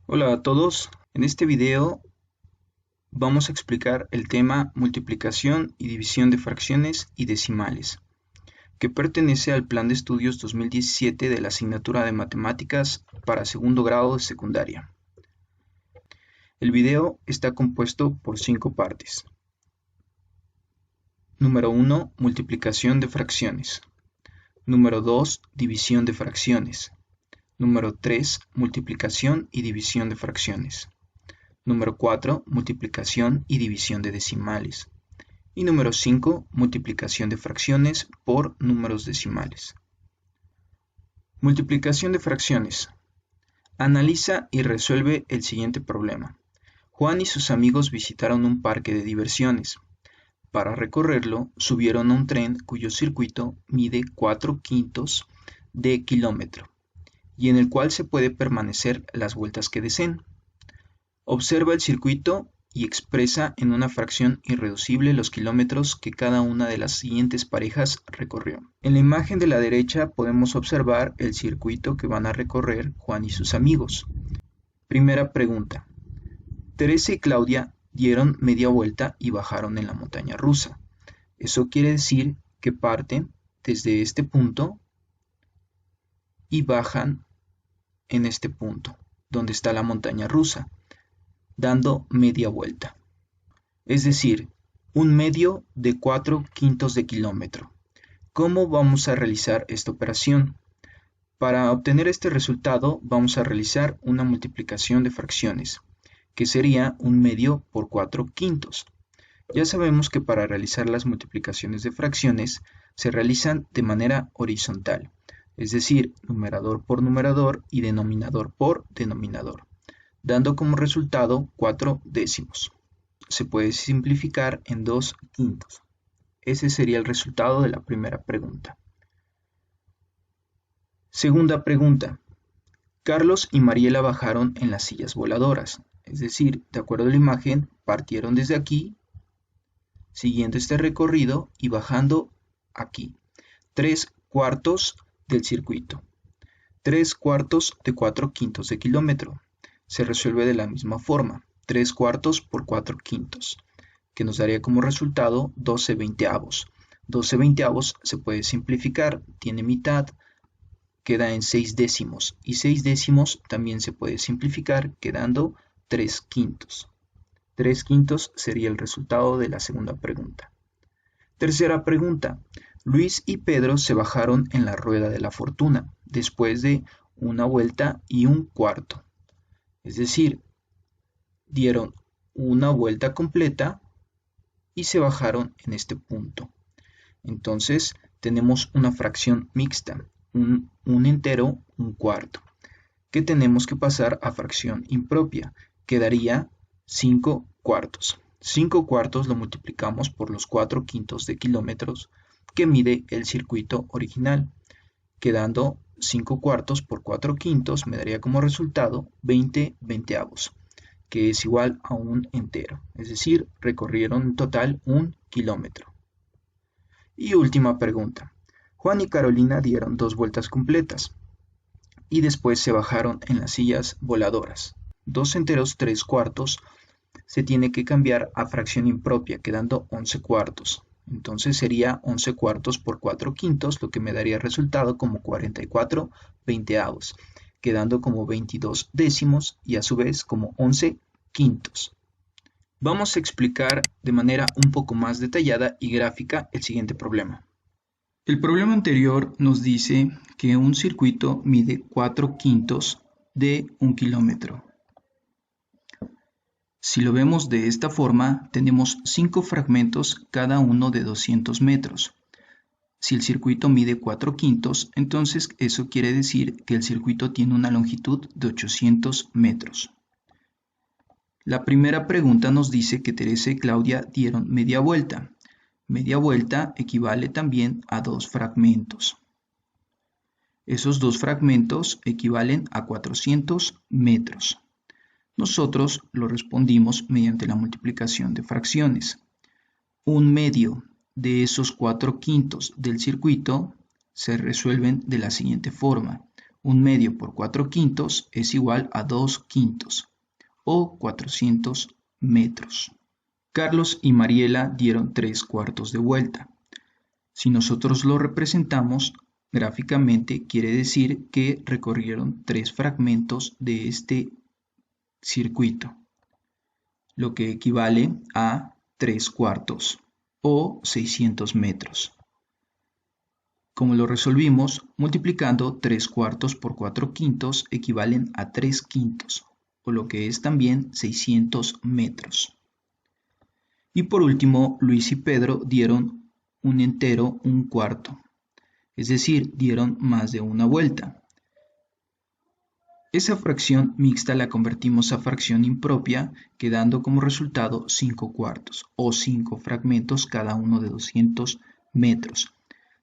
Hola a todos, en este video vamos a explicar el tema multiplicación y división de fracciones y decimales, que pertenece al Plan de Estudios 2017 de la asignatura de Matemáticas para segundo grado de secundaria. El video está compuesto por 5 partes. Número 1, multiplicación de fracciones. Número 2, división de fracciones. Número 3, multiplicación y división de fracciones. Número 4, multiplicación y división de decimales. Y número 5, multiplicación de fracciones por números decimales. Multiplicación de fracciones. Analiza y resuelve el siguiente problema. Juan y sus amigos visitaron un parque de diversiones. Para recorrerlo, subieron a un tren cuyo circuito mide 4/5 de kilómetro y en el cual se puede permanecer las vueltas que deseen. Observa el circuito y expresa en una fracción irreducible los kilómetros que cada una de las siguientes parejas recorrió. En la imagen de la derecha podemos observar el circuito que van a recorrer Juan y sus amigos. Primera pregunta. Teresa y Claudia dieron media vuelta y bajaron en la montaña rusa. Eso quiere decir que parten desde este punto y bajan en este punto, donde está la montaña rusa, dando media vuelta. Es decir, un medio de 4/5 de kilómetro. ¿Cómo vamos a realizar esta operación? Para obtener este resultado vamos a realizar una multiplicación de fracciones, que sería un medio por 4/5. Ya sabemos que para realizar las multiplicaciones de fracciones se realizan de manera horizontal, es decir, numerador por numerador y denominador por denominador, dando como resultado 4 décimos. Se puede simplificar en 2/5. Ese sería el resultado de la primera pregunta. Segunda pregunta. Carlos y Mariela bajaron en las sillas voladoras, es decir, de acuerdo a la imagen, partieron desde aquí, siguiendo este recorrido y bajando aquí. 3/4 del circuito. 3/4 de 4/5 de kilómetro. Se resuelve de la misma forma. 3/4 por 4/5, que nos daría como resultado 12/20. 12/20 se puede simplificar, tiene mitad, queda en 6 décimos, y 6 décimos también se puede simplificar, quedando 3/5. 3/5 sería el resultado de la segunda pregunta. Tercera pregunta. Luis y Pedro se bajaron en la rueda de la fortuna, después de una vuelta y un cuarto. Es decir, dieron una vuelta completa y se bajaron en este punto. Entonces tenemos una fracción mixta, un entero, un cuarto, que tenemos que pasar a fracción impropia. Quedaría 5/4. 5/4 lo multiplicamos por los 4/5 de kilómetros que mide el circuito original, quedando 5/4 por 4/5 me daría como resultado 20/20, que es igual a un entero, es decir, recorrieron en total 1 kilómetro. Y última pregunta. Juan y Carolina dieron 2 vueltas completas y después se bajaron en las sillas voladoras. 2 enteros 3/4 se tiene que cambiar a fracción impropia, quedando 11/4. Entonces sería 11/4 por 4/5, lo que me daría resultado como 44/20, quedando como 22 décimos y a su vez como 11/5. Vamos a explicar de manera un poco más detallada y gráfica el siguiente problema. El problema anterior nos dice que un circuito mide 4/5 de 1 kilómetro. Si lo vemos de esta forma, tenemos 5 fragmentos, cada uno de 200 metros. Si el circuito mide 4/5, entonces eso quiere decir que el circuito tiene una longitud de 800 metros. La primera pregunta nos dice que Teresa y Claudia dieron media vuelta. Media vuelta equivale también a 2 fragmentos. Esos 2 fragmentos equivalen a 400 metros. Nosotros lo respondimos mediante la multiplicación de fracciones. Un medio de esos 4/5 del circuito se resuelven de la siguiente forma. 1 medio por 4 quintos es igual a 2 quintos, o 400 metros. Carlos y Mariela dieron 3 cuartos de vuelta. Si nosotros lo representamos gráficamente, quiere decir que recorrieron 3 fragmentos de este circuito, lo que equivale a 3 cuartos o 600 metros. Como lo resolvimos, multiplicando 3 cuartos por 4 quintos equivalen a 3 quintos, o lo que es también 600 metros. Y por último, Luis y Pedro dieron un entero, un cuarto, es decir, dieron más de una vuelta. Esa fracción mixta la convertimos a fracción impropia, quedando como resultado 5 cuartos, o 5 fragmentos cada uno de 200 metros.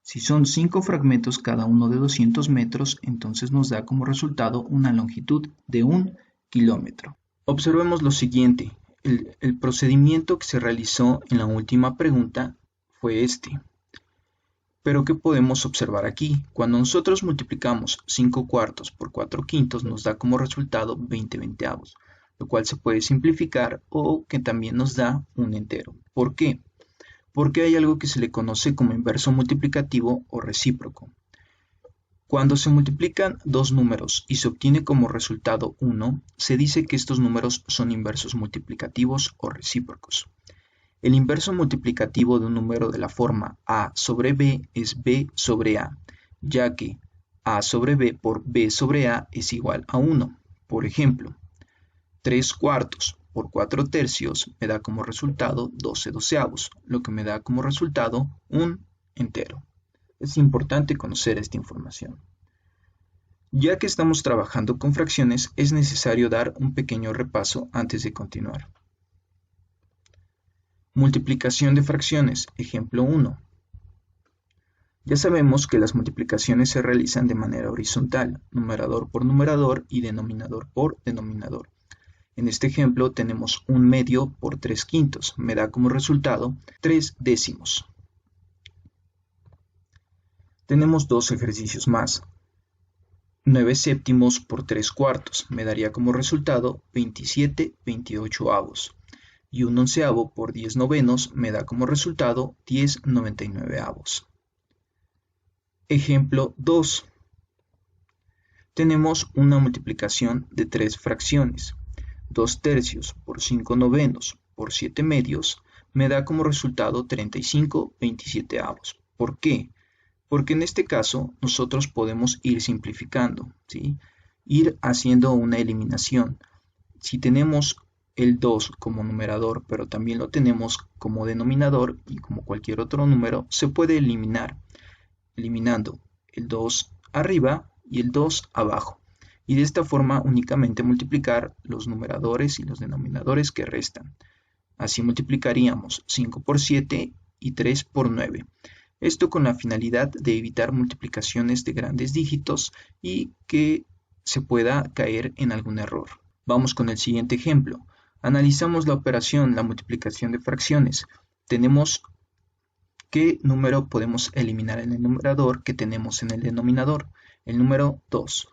Si son 5 fragmentos cada uno de 200 metros, entonces nos da como resultado una longitud de 1 kilómetro. Observemos lo siguiente. El procedimiento que se realizó en la última pregunta fue este. Pero ¿qué podemos observar aquí? Cuando nosotros multiplicamos 5 cuartos por 4 quintos nos da como resultado 20 veinteavos, lo cual se puede simplificar o que también nos da un entero. ¿Por qué? Porque hay algo que se le conoce como inverso multiplicativo o recíproco. Cuando se multiplican dos números y se obtiene como resultado 1, se dice que estos números son inversos multiplicativos o recíprocos. El inverso multiplicativo de un número de la forma a sobre b es b sobre a, ya que a sobre b por b sobre a es igual a 1. Por ejemplo, 3 cuartos por 4 tercios me da como resultado 12 doceavos, lo que me da como resultado un entero. Es importante conocer esta información. Ya que estamos trabajando con fracciones, es necesario dar un pequeño repaso antes de continuar. Multiplicación de fracciones, ejemplo 1. Ya sabemos que las multiplicaciones se realizan de manera horizontal, numerador por numerador y denominador por denominador. En este ejemplo tenemos 1 medio por 3 quintos, me da como resultado 3 décimos. Tenemos dos ejercicios más. 9 séptimos por 3 cuartos, me daría como resultado 27 veintiochoavos. Y 1 onceavo por 10 novenos me da como resultado 10 99avos. Ejemplo 2. Tenemos una multiplicación de 3 fracciones. 2 tercios por 5 novenos por 7 medios me da como resultado 35 veintisietavos. ¿Por qué? Porque en este caso nosotros podemos ir simplificando, ¿sí? Ir haciendo una eliminación. Si tenemos el 2 como numerador, pero también lo tenemos como denominador y como cualquier otro número, se puede eliminar, eliminando el 2 arriba y el 2 abajo. Y de esta forma únicamente multiplicar los numeradores y los denominadores que restan. Así multiplicaríamos 5 por 7 y 3 por 9. Esto con la finalidad de evitar multiplicaciones de grandes dígitos y que se pueda caer en algún error. Vamos con el siguiente ejemplo. Analizamos la operación, la multiplicación de fracciones. Tenemos qué número podemos eliminar en el numerador que tenemos en el denominador. El número 2.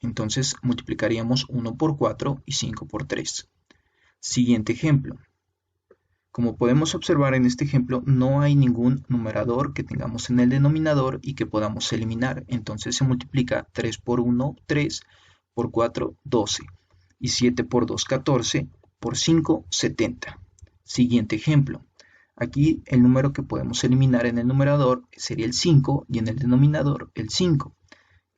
Entonces multiplicaríamos 1 por 4 y 5 por 3. Siguiente ejemplo. Como podemos observar en este ejemplo, no hay ningún numerador que tengamos en el denominador y que podamos eliminar. Entonces se multiplica 3 por 1, 3, por 4, 12. Y 7 por 2, 14, por 5, 70. Siguiente ejemplo. Aquí el número que podemos eliminar en el numerador sería el 5 y en el denominador el 5.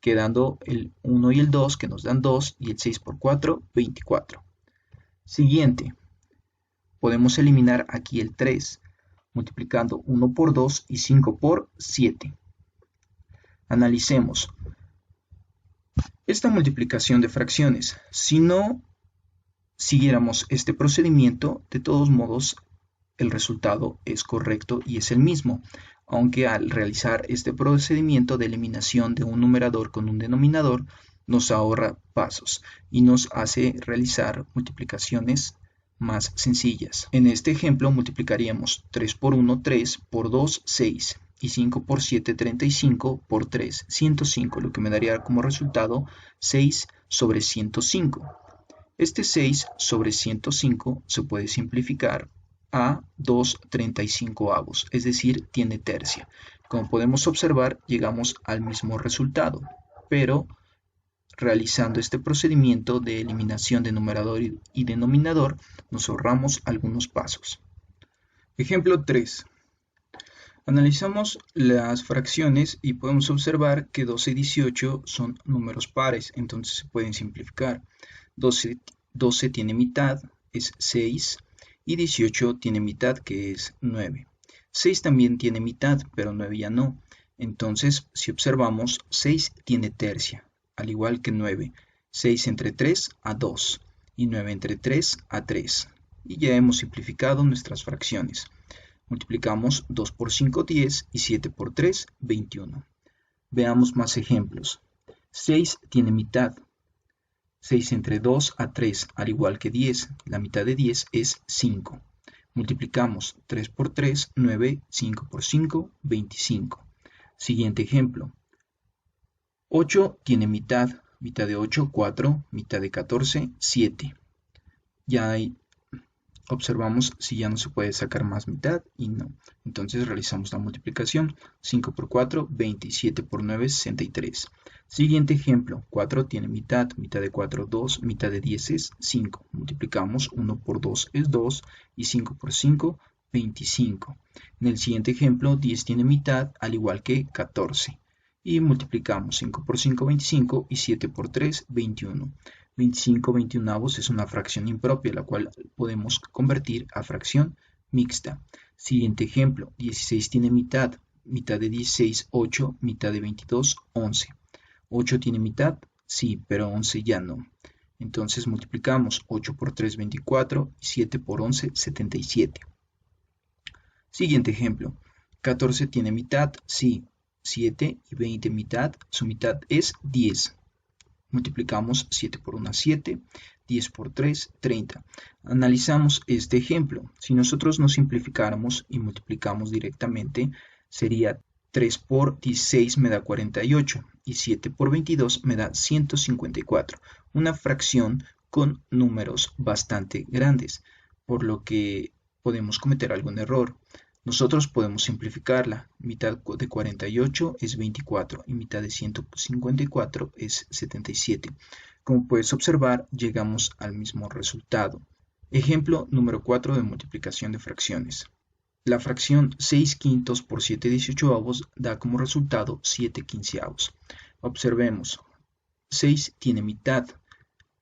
Quedando el 1 y el 2 que nos dan 2 y el 6 por 4, 24. Siguiente. Podemos eliminar aquí el 3, multiplicando 1 por 2 y 5 por 7. Analicemos esta multiplicación de fracciones. Si no siguiéramos este procedimiento, de todos modos el resultado es correcto y es el mismo, aunque al realizar este procedimiento de eliminación de un numerador con un denominador nos ahorra pasos y nos hace realizar multiplicaciones más sencillas. En este ejemplo multiplicaríamos 3 por 1, 3, por 2, 6 y 5 por 7, 35 por 3, 105, lo que me daría como resultado 6 sobre 105. Este 6 sobre 105 se puede simplificar a 2/35, es decir, tiene tercia. Como podemos observar, llegamos al mismo resultado, pero realizando este procedimiento de eliminación de numerador y denominador, nos ahorramos algunos pasos. Ejemplo 3. Analizamos las fracciones y podemos observar que 12 y 18 son números pares, entonces se pueden simplificar. 12 tiene mitad, es 6, y 18 tiene mitad, que es 9. 6 también tiene mitad, pero 9 ya no. Entonces, si observamos, 6 tiene tercia, al igual que 9. 6 entre 3 a 2, y 9 entre 3 a 3. Y ya hemos simplificado nuestras fracciones. Multiplicamos 2 por 5, 10, y 7 por 3, 21. Veamos más ejemplos. 6 tiene mitad. 6 entre 2 a 3, al igual que 10. La mitad de 10 es 5. Multiplicamos 3 por 3, 9, 5 por 5, 25. Siguiente ejemplo. 8 tiene mitad. Mitad de 8, 4. Mitad de 14, 7. Ya observamos si ya no se puede sacar más mitad y no. Entonces realizamos la multiplicación. 5 por 4, 20. 7 por 9, 63. Siguiente ejemplo. 4 tiene mitad. Mitad de 4, 2. Mitad de 10 es 5. Multiplicamos. 1 por 2 es 2. Y 5 por 5, 25. En el siguiente ejemplo, 10 tiene mitad, al igual que 14. Y multiplicamos. 5 por 5, 25. Y 7 por 3, 21. 25 21avos es una fracción impropia, la cual podemos convertir a fracción mixta. Siguiente ejemplo, 16 tiene mitad. Mitad de 16, 8. Mitad de 22, 11. 8 tiene mitad, sí, pero 11 ya no. Entonces multiplicamos. 8 por 3, 24. Y 7 por 11, 77. Siguiente ejemplo, 14 tiene mitad, sí. 7 y 20 mitad, su mitad es 10. Multiplicamos. 7 por 1, 7, 10 por 3, 30. Analizamos este ejemplo. Si nosotros nos simplificáramos y multiplicamos directamente, sería 3 por 16 me da 48 y 7 por 22 me da 154. Una fracción con números bastante grandes, por lo que podemos cometer algún error. Nosotros podemos simplificarla. Mitad de 48 es 24 y mitad de 154 es 77. Como puedes observar, llegamos al mismo resultado. Ejemplo número 4 de multiplicación de fracciones. La fracción 6 quintos por 7 18avos da como resultado 7 quinceavos. Observemos. 6 tiene mitad.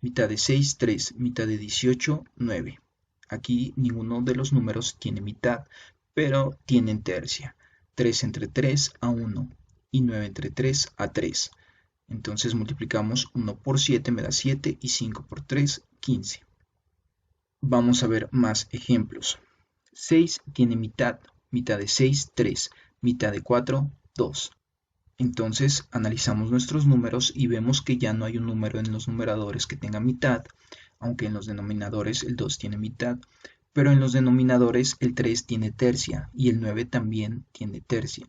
Mitad de 6, 3. Mitad de 18, 9. Aquí ninguno de los números tiene mitad, pero tienen tercia. 3 entre 3 a 1 y 9 entre 3 a 3. Entonces multiplicamos. 1 por 7 me da 7 y 5 por 3, 15. Vamos a ver más ejemplos. 6 tiene mitad. Mitad de 6, 3. Mitad de 4, 2. Entonces analizamos nuestros números y vemos que ya no hay un número en los numeradores que tenga mitad, aunque en los denominadores el 2 tiene mitad. Pero en los denominadores el 3 tiene tercia y el 9 también tiene tercia.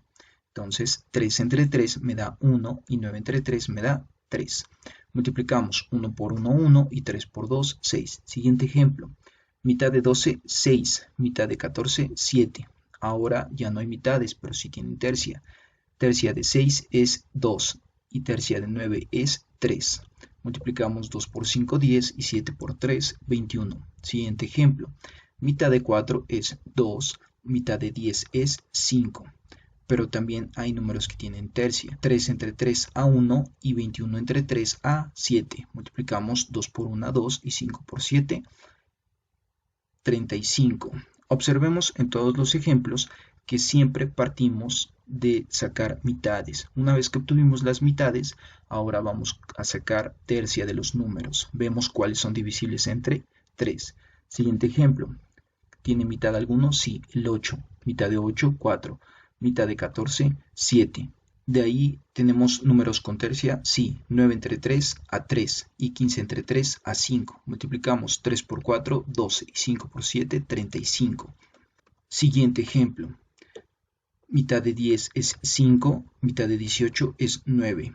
Entonces 3 entre 3 me da 1 y 9 entre 3 me da 3. Multiplicamos. 1 por 1, 1 y 3 por 2, 6. Siguiente ejemplo. Mitad de 12, 6. Mitad de 14, 7. Ahora ya no hay mitades, pero sí tienen tercia. Tercia de 6 es 2 y tercia de 9 es 3. Multiplicamos. 2 por 5, 10 y 7 por 3, 21. Siguiente ejemplo. Mitad de 4 es 2, mitad de 10 es 5. Pero también hay números que tienen tercia. 3 entre 3 a 1 y 21 entre 3 a 7. Multiplicamos. 2 por 1, 2 y 5 por 7, 35. Observemos en todos los ejemplos que siempre partimos de sacar mitades. Una vez que obtuvimos las mitades, ahora vamos a sacar tercia de los números. Vemos cuáles son divisibles entre 3. Siguiente ejemplo. ¿Tiene mitad alguno? Sí, el 8. Mitad de 8, 4. Mitad de 14, 7. De ahí tenemos números con tercia, sí. 9 entre 3 a 3 y 15 entre 3 a 5. Multiplicamos. 3 por 4, 12 y 5 por 7, 35. Siguiente ejemplo. Mitad de 10 es 5, mitad de 18 es 9.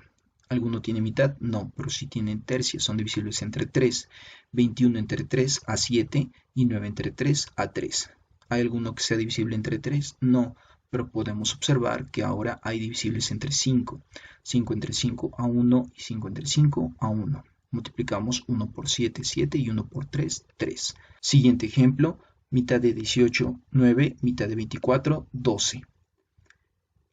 ¿Alguno tiene mitad? No, pero sí tienen tercios, son divisibles entre 3. 21 entre 3 a 7 y 9 entre 3 a 3. ¿Hay alguno que sea divisible entre 3? No, pero podemos observar que ahora hay divisibles entre 5. 5 entre 5 a 1 y 5 entre 5 a 1. Multiplicamos 1 por 7, 7 y 1 por 3, 3. Siguiente ejemplo, mitad de 18, 9, mitad de 24, 12.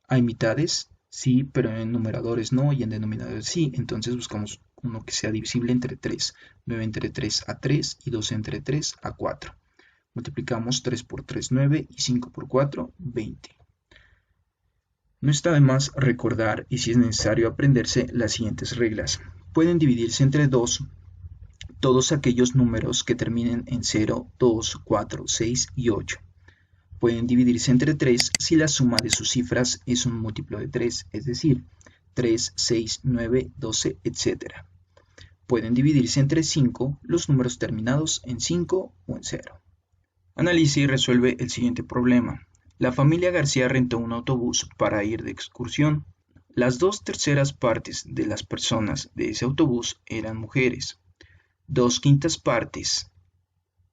¿Hay mitades? Sí, pero en numeradores no y en denominadores sí. Entonces buscamos uno que sea divisible entre 3. 9 entre 3 a 3 y 12 entre 3 a 4. Multiplicamos 3 por 3, 9 y 5 por 4, 20. No está de más recordar y si es necesario aprenderse las siguientes reglas. Pueden dividirse entre 2 todos aquellos números que terminen en 0, 2, 4, 6 y 8. Pueden dividirse entre 3 si la suma de sus cifras es un múltiplo de 3, es decir, 3, 6, 9, 12, etc. Pueden dividirse entre 5 los números terminados en 5 o en 0. Analiza y resuelve el siguiente problema. La familia García rentó un autobús para ir de excursión. Las 2/3 partes de las personas de ese autobús eran mujeres. 2/5 partes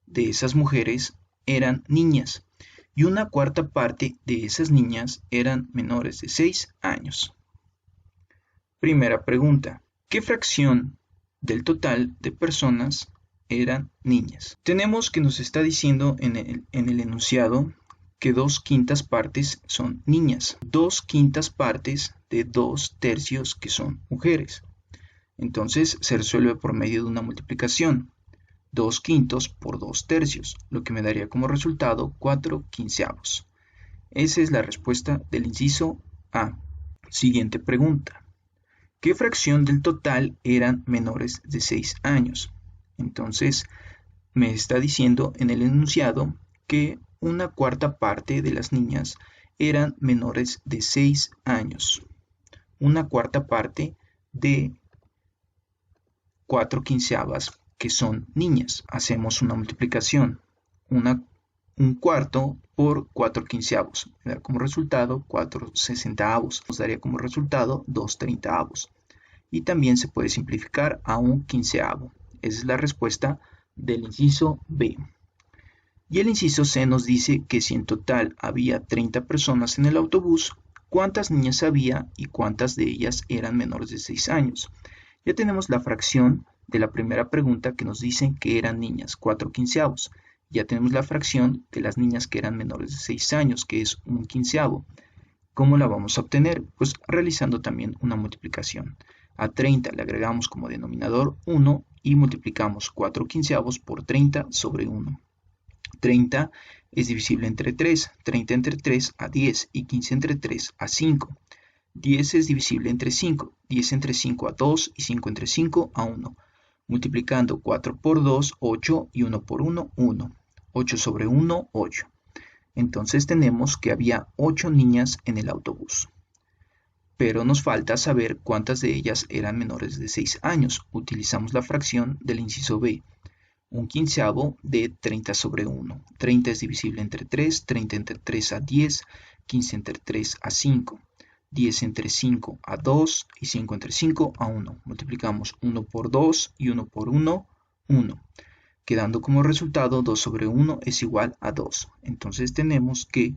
de esas mujeres eran niñas. Y 1/4 parte de esas niñas eran menores de 6 años. Primera pregunta. ¿Qué fracción del total de personas eran niñas? Tenemos que nos está diciendo en el enunciado que 2/5 partes son niñas. 2/5 partes de 2/3 que son mujeres. Entonces se resuelve por medio de una multiplicación. 2/5 por 2/3, lo que me daría como resultado 4/15. Esa es la respuesta del inciso A. Siguiente pregunta. ¿Qué fracción del total eran menores de 6 años? Entonces, me está diciendo en el enunciado que 1/4 parte de las niñas eran menores de 6 años. 1/4 parte de 4/15 que son niñas. Hacemos una multiplicación. Un cuarto por 4/15. Me da como resultado 4/60. Nos daría como resultado 2/30. Y también se puede simplificar a 1/15. Esa es la respuesta del inciso B. Y el inciso C nos dice que si en total había 30 personas en el autobús, ¿cuántas niñas había y cuántas de ellas eran menores de 6 años? Ya tenemos la fracción de la primera pregunta que nos dicen que eran niñas, 4/15. Ya tenemos la fracción de las niñas que eran menores de 6 años, que es 1/15. ¿Cómo la vamos a obtener? Pues realizando también una multiplicación. A 30 le agregamos como denominador 1 y multiplicamos 4/15 por 30 sobre 1. 30 es divisible entre 3, 30 entre 3 a 10 y 15 entre 3 a 5. 10 es divisible entre 5, 10 entre 5 a 2 y 5 entre 5 a 1. Multiplicando 4 por 2, 8 y 1 por 1, 1. 8 sobre 1, 8. Entonces tenemos que había 8 niñas en el autobús. Pero nos falta saber cuántas de ellas eran menores de 6 años. Utilizamos la fracción del inciso B. 1/15 de 30 sobre 1. 30 es divisible entre 3, 30 entre 3 a 10, 15 entre 3 a 5. 10 entre 5 a 2 y 5 entre 5 a 1. Multiplicamos 1 por 2 y 1 por 1, 1. Quedando como resultado 2 sobre 1 es igual a 2. Entonces tenemos que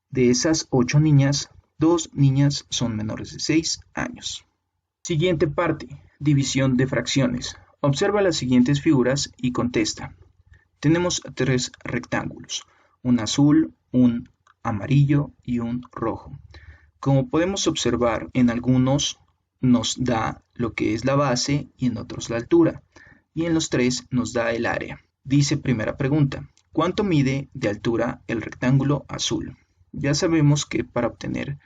de esas 8 niñas, 2 niñas son menores de 6 años. Siguiente parte, división de fracciones. Observa las siguientes figuras y contesta. Tenemos 3 rectángulos, un azul, un amarillo y un rojo. Como podemos observar, en algunos nos da lo que es la base y en otros la altura. Y en los 3 nos da el área. Dice primera pregunta, ¿cuánto mide de altura el rectángulo azul? Ya sabemos que para obtener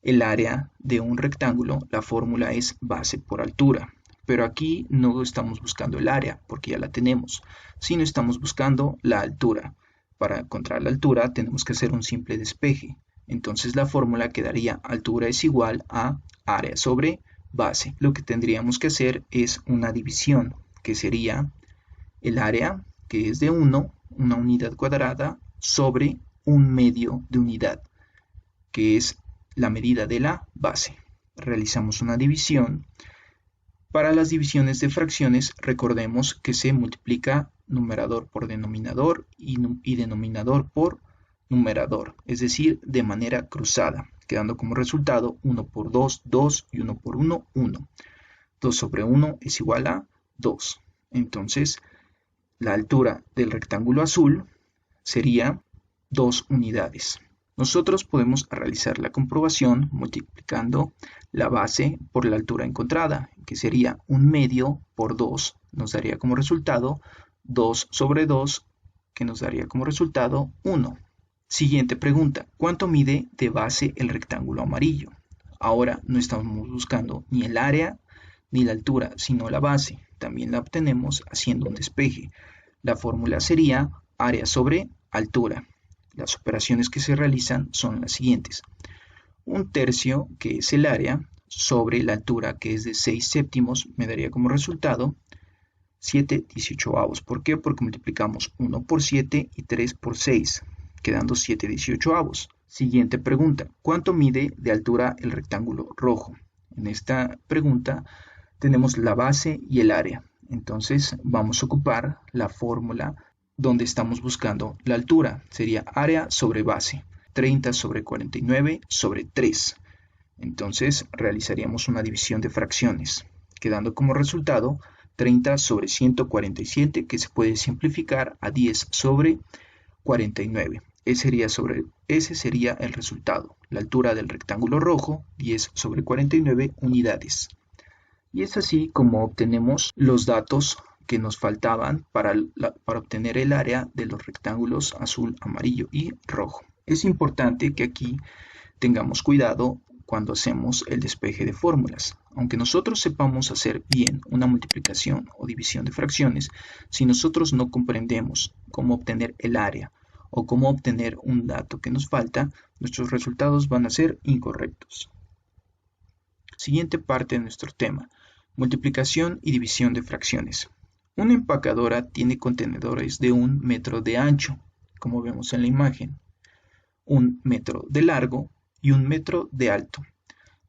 el área de un rectángulo, la fórmula es base por altura. Pero aquí no estamos buscando el área, porque ya la tenemos, sino estamos buscando la altura. Para encontrar la altura tenemos que hacer un simple despeje. Entonces la fórmula quedaría altura es igual a área sobre base. Lo que tendríamos que hacer es una división, que sería el área, que es de 1, una unidad cuadrada, sobre un medio de unidad. que es la medida de la base. Realizamos una división. Para las divisiones de fracciones, recordemos que se multiplica numerador por denominador y denominador por numerador, es decir, de manera cruzada, quedando como resultado 1 por 2, 2 y 1 por 1, 1. 2 sobre 1 es igual a 2. Entonces, la altura del rectángulo azul sería 2 unidades. Nosotros podemos realizar la comprobación multiplicando la base por la altura encontrada, que sería 1 medio por 2, nos daría como resultado 2 sobre 2, que nos daría como resultado 1. Siguiente pregunta, ¿cuánto mide de base el rectángulo amarillo? Ahora no estamos buscando ni el área ni la altura, sino la base. También la obtenemos haciendo un despeje. La fórmula sería área sobre altura. Las operaciones que se realizan son las siguientes. 1/3, que es el área, sobre la altura, que es de 6 séptimos, me daría como resultado 7/18. ¿Por qué? Porque multiplicamos 1 por 7 y 3 por 6, quedando 7/18. Siguiente pregunta. ¿Cuánto mide de altura el rectángulo rojo? En esta pregunta tenemos la base y el área. Entonces vamos a ocupar la fórmula donde estamos buscando la altura. Sería área sobre base. 30 sobre 49 sobre 3. Entonces realizaríamos una división de fracciones, quedando como resultado 30 sobre 147, que se puede simplificar a 10 sobre 49. Ese sería el resultado. La altura del rectángulo rojo, 10 sobre 49 unidades. Y es así como obtenemos los datos que nos faltaban para obtener el área de los rectángulos azul, amarillo y rojo. Es importante que aquí tengamos cuidado cuando hacemos el despeje de fórmulas. Aunque nosotros sepamos hacer bien una multiplicación o división de fracciones, si nosotros no comprendemos cómo obtener el área o cómo obtener un dato que nos falta, nuestros resultados van a ser incorrectos. Siguiente parte de nuestro tema: multiplicación y división de fracciones. Una empacadora tiene contenedores de 1 metro de ancho, como vemos en la imagen, 1 metro de largo y 1 metro de alto.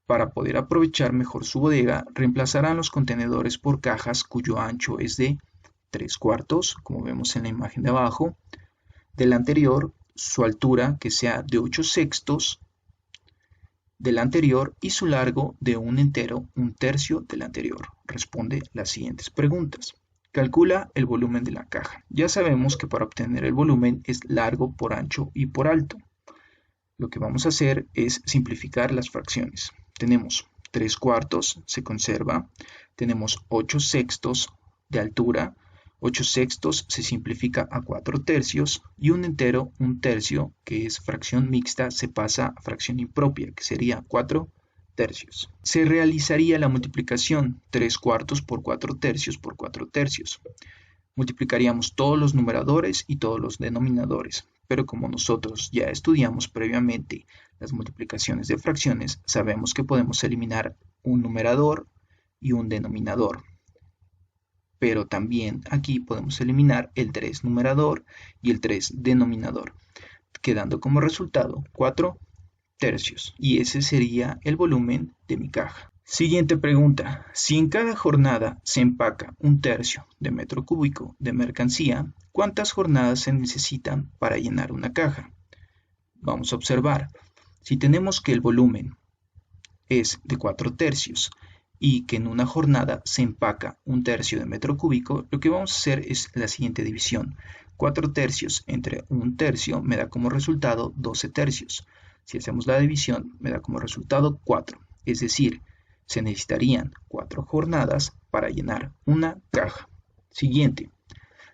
Para poder aprovechar mejor su bodega, reemplazarán los contenedores por cajas cuyo ancho es de 3/4, como vemos en la imagen de abajo, del anterior, su altura que sea de 8/6 del anterior y su largo de 1/1/3 del anterior. Responde las siguientes preguntas. Calcula el volumen de la caja. Ya sabemos que para obtener el volumen es largo por ancho y por alto. Lo que vamos a hacer es simplificar las fracciones. Tenemos 3/4, se conserva. Tenemos 8/6 de altura. 8/6 se simplifica a 4/3 y 1/1/3, que es fracción mixta, se pasa a fracción impropia, que sería 4/3. Se realizaría la multiplicación 3/4 por 4/3 por 4/3. Multiplicaríamos todos los numeradores y todos los denominadores, pero como nosotros ya estudiamos previamente las multiplicaciones de fracciones, sabemos que podemos eliminar un numerador y un denominador. Pero también aquí podemos eliminar el 3 numerador y el 3 denominador, quedando como resultado 4/3. Y ese sería el volumen de mi caja. Siguiente pregunta. Si en cada jornada se empaca 1/3 de metro cúbico de mercancía, ¿cuántas jornadas se necesitan para llenar una caja? Vamos a observar. Si tenemos que el volumen es de 4/3 y que en una jornada se empaca 1/3 de metro cúbico, lo que vamos a hacer es la siguiente división. 4/3 entre 1/3 me da como resultado 12/3. Si hacemos la división, me da como resultado 4. Es decir, se necesitarían 4 jornadas para llenar una caja. Siguiente.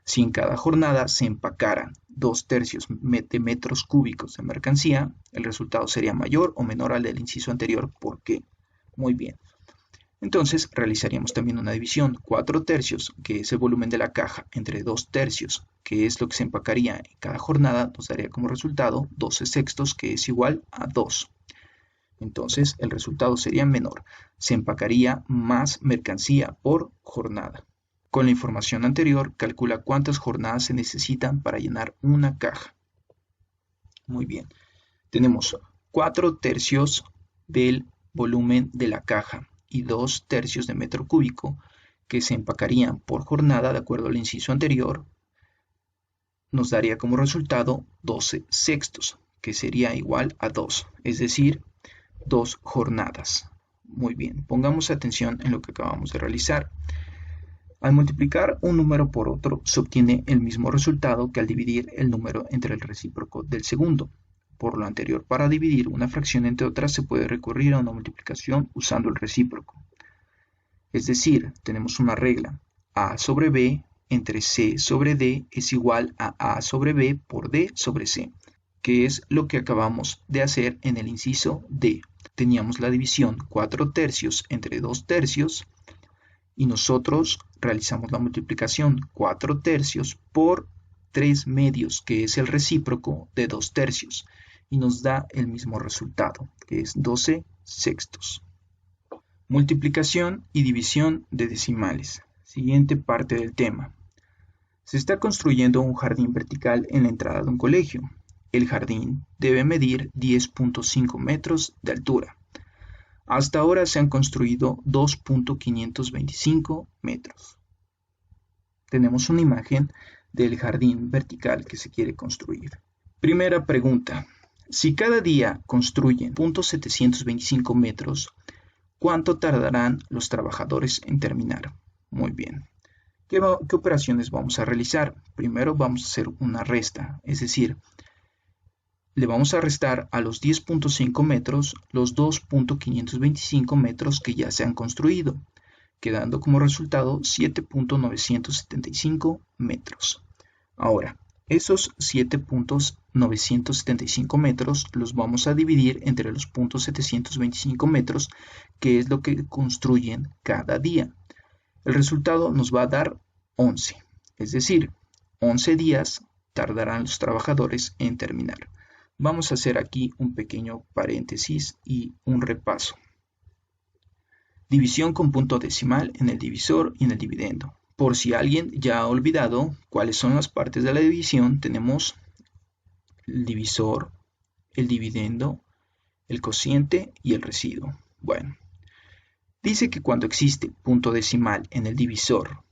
Si en cada jornada se empacaran 2/3 de metros cúbicos de mercancía, el resultado sería mayor o menor al del inciso anterior. ¿Por qué? Muy bien. Entonces realizaríamos también una división. 4/3, que es el volumen de la caja, entre 2/3, que es lo que se empacaría en cada jornada, nos daría como resultado 12/6, que es igual a 2. Entonces el resultado sería menor. Se empacaría más mercancía por jornada. Con la información anterior, calcula cuántas jornadas se necesitan para llenar una caja. Muy bien. Tenemos 4/3 del volumen de la caja y 2/3 de metro cúbico, que se empacarían por jornada de acuerdo al inciso anterior, nos daría como resultado 12/6, que sería igual a 2, es decir, 2 jornadas. Muy bien, pongamos atención en lo que acabamos de realizar. Al multiplicar un número por otro, se obtiene el mismo resultado que al dividir el número entre el recíproco del segundo. Por lo anterior, para dividir una fracción entre otras, se puede recurrir a una multiplicación usando el recíproco. Es decir, tenemos una regla: a sobre b entre c sobre d es igual a a sobre b por d sobre c, que es lo que acabamos de hacer en el inciso d. Teníamos la división 4/3 entre 2/3 y nosotros realizamos la multiplicación 4/3 por 3/2, que es el recíproco de 2/3, y nos da el mismo resultado, que es 12/6. Multiplicación y división de decimales. Siguiente parte del tema. Se está construyendo un jardín vertical en la entrada de un colegio. El jardín debe medir 10.5 metros de altura. Hasta ahora se han construido 2.525 metros. Tenemos una imagen del jardín vertical que se quiere construir. Primera pregunta: si cada día construyen 0.725 metros, ¿cuánto tardarán los trabajadores en terminar? Muy bien. ¿Qué operaciones vamos a realizar? Primero vamos a hacer una resta, es decir, le vamos a restar a los 10.5 metros los 2.525 metros que ya se han construido, quedando como resultado 7.975 metros. Ahora, esos 7.975 metros los vamos a dividir entre los 0.725 metros, que es lo que construyen cada día. El resultado nos va a dar 11, es decir, 11 días tardarán los trabajadores en terminar. Vamos a hacer aquí un pequeño paréntesis y un repaso. División con punto decimal en el divisor y en el dividendo. Por si alguien ya ha olvidado cuáles son las partes de la división, tenemos el divisor, el dividendo, el cociente y el residuo. Bueno, dice que cuando existe punto decimal en el divisor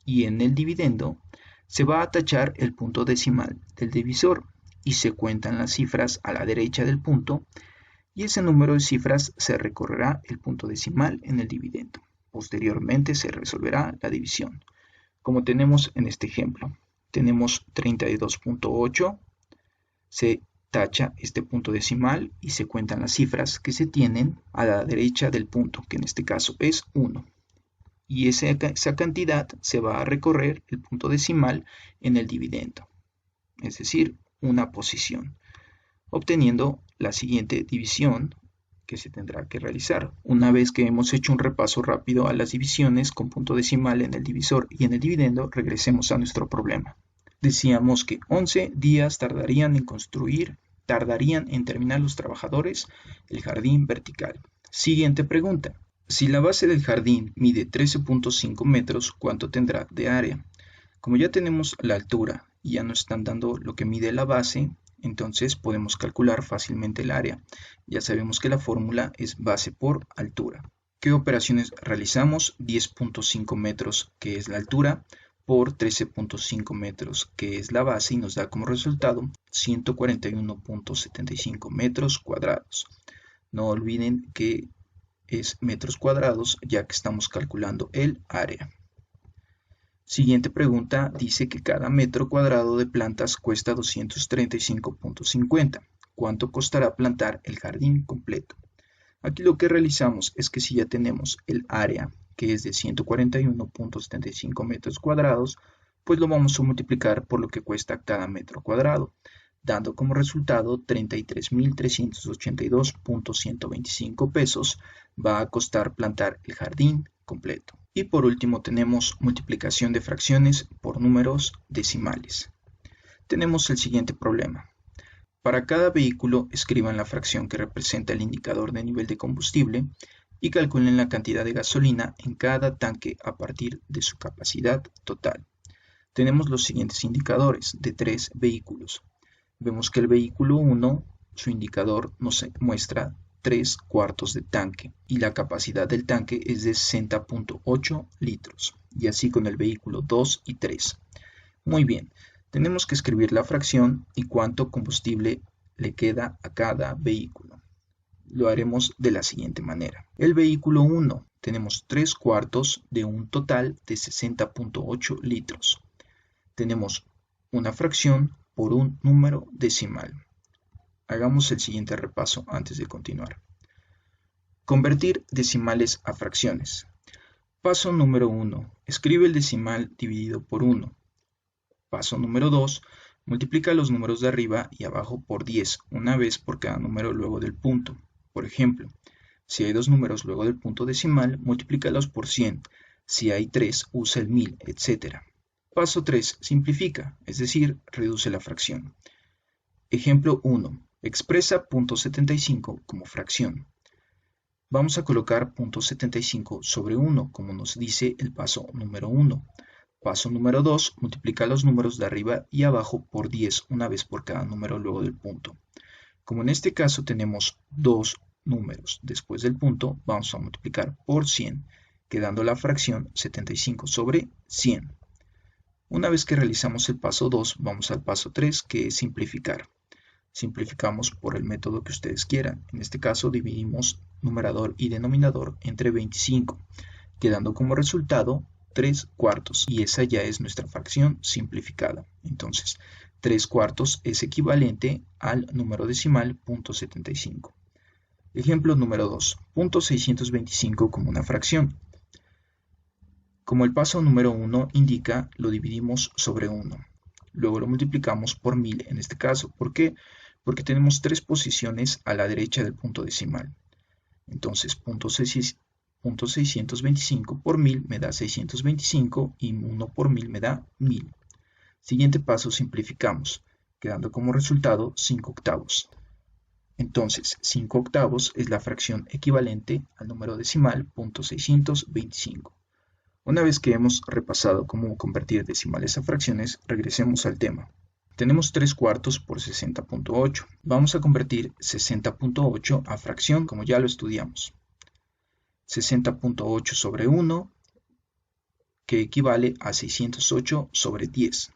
y en el dividendo, se va a tachar el punto decimal del divisor y se cuentan las cifras a la derecha del punto, y ese número de cifras se recorrerá el punto decimal en el dividendo. Posteriormente se resolverá la división, como tenemos en este ejemplo. Tenemos 32.8, se tacha este punto decimal y se cuentan las cifras que se tienen a la derecha del punto, que en este caso es 1. Y esa cantidad se va a recorrer el punto decimal en el dividendo, es decir, una posición, obteniendo la siguiente división que se tendrá que realizar. Una vez que hemos hecho un repaso rápido a las divisiones con punto decimal en el divisor y en el dividendo, regresemos a nuestro problema. Decíamos que 11 días tardarían en terminar los trabajadores el jardín vertical. Siguiente pregunta: si la base del jardín mide 13.5 metros, ¿cuánto tendrá de área? Como ya tenemos la altura y ya nos están dando lo que mide la base, entonces podemos calcular fácilmente el área. Ya sabemos que la fórmula es base por altura. ¿Qué operaciones realizamos? 10.5 metros, que es la altura, por 13.5 metros, que es la base, y nos da como resultado 141.75 metros cuadrados. No olviden que es metros cuadrados, ya que estamos calculando el área. Siguiente pregunta dice que cada metro cuadrado de plantas cuesta 235.50. ¿Cuánto costará plantar el jardín completo? Aquí lo que realizamos es que si ya tenemos el área, que es de 141.75 metros cuadrados, pues lo vamos a multiplicar por lo que cuesta cada metro cuadrado, dando como resultado 33.382.125 pesos va a costar plantar el jardín completo. Y por último tenemos multiplicación de fracciones por números decimales. Tenemos el siguiente problema. Para cada vehículo escriban la fracción que representa el indicador de nivel de combustible y calculen la cantidad de gasolina en cada tanque a partir de su capacidad total. Tenemos los siguientes indicadores de 3 vehículos. Vemos que el vehículo 1 su indicador nos muestra 3/4 de tanque y la capacidad del tanque es de 60.8 litros, y así con el vehículo 2 y 3. Muy bien, tenemos que escribir la fracción y cuánto combustible le queda a cada vehículo. Lo haremos de la siguiente manera. El vehículo 1 tenemos 3/4 de un total de 60.8 litros. Tenemos una fracción por un número decimal. Hagamos el siguiente repaso antes de continuar. Convertir decimales a fracciones. Paso número 1. Escribe el decimal dividido por 1. Paso número 2. Multiplica los números de arriba y abajo por 10, una vez por cada número luego del punto. Por ejemplo, si hay 2 números luego del punto decimal, multiplícalos por 100. Si hay 3, usa el 1000, etc. Paso 3. Simplifica, es decir, reduce la fracción. Ejemplo 1. Expresa .75 como fracción. Vamos a colocar .75 sobre 1, como nos dice el paso número 1. Paso número 2. Multiplica los números de arriba y abajo por 10, una vez por cada número luego del punto. Como en este caso tenemos 2 números después del punto, vamos a multiplicar por 100, quedando la fracción 75 sobre 100. Una vez que realizamos el paso 2, vamos al paso 3, que es simplificar. Simplificamos por el método que ustedes quieran. En este caso dividimos numerador y denominador entre 25, quedando como resultado 3/4, y esa ya es nuestra fracción simplificada. Entonces, 3/4 es equivalente al número decimal .75. Ejemplo número 2. .625 como una fracción. Como el paso número 1 indica, lo dividimos sobre 1. Luego lo multiplicamos por 1000 en este caso. ¿Por qué? Porque tenemos 3 posiciones a la derecha del punto decimal. Entonces, .625 por 1000 me da 625 y 1 por 1000 me da 1000. Siguiente paso, simplificamos, quedando como resultado 5/8. Entonces, 5/8 es la fracción equivalente al número decimal .625. Una vez que hemos repasado cómo convertir decimales a fracciones, regresemos al tema. Tenemos 3/4 por 60.8. Vamos a convertir 60.8 a fracción, como ya lo estudiamos. 60.8 sobre 1, que equivale a 608 sobre 10,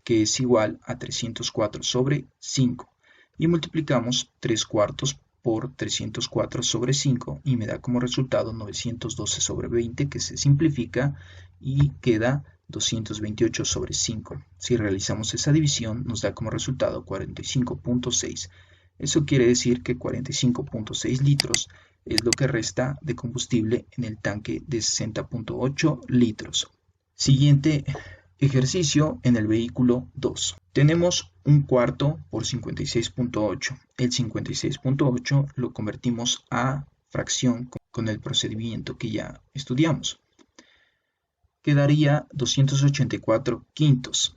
que es igual a 304 sobre 5. Y multiplicamos 3/4 por 304 sobre 5 y me da como resultado 912 sobre 20, que se simplifica y queda 228 sobre 5. Si realizamos esa división nos da como resultado 45.6. Eso quiere decir que 45.6 litros es lo que resta de combustible en el tanque de 60.8 litros. Siguiente ejercicio en el vehículo 2. Tenemos 1/4 por 56.8. El 56.8 lo convertimos a fracción con el procedimiento que ya estudiamos. Quedaría 284 quintos.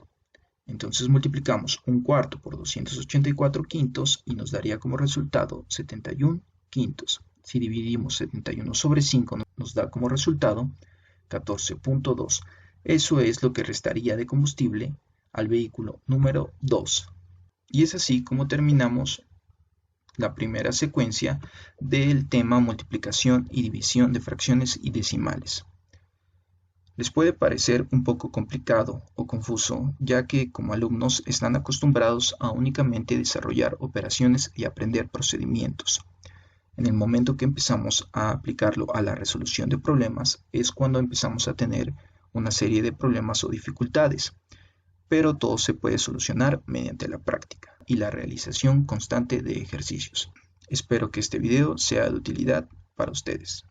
Entonces multiplicamos 1/4 por 284 quintos y nos daría como resultado 71 quintos. Si dividimos 71 sobre 5 nos da como resultado 14.2. Eso es lo que restaría de combustible al vehículo número 2. Y es así como terminamos la primera secuencia del tema multiplicación y división de fracciones y decimales. Les puede parecer un poco complicado o confuso, ya que como alumnos están acostumbrados a únicamente desarrollar operaciones y aprender procedimientos. En el momento que empezamos a aplicarlo a la resolución de problemas es cuando empezamos a tener una serie de problemas o dificultades, pero todo se puede solucionar mediante la práctica y la realización constante de ejercicios. Espero que este video sea de utilidad para ustedes.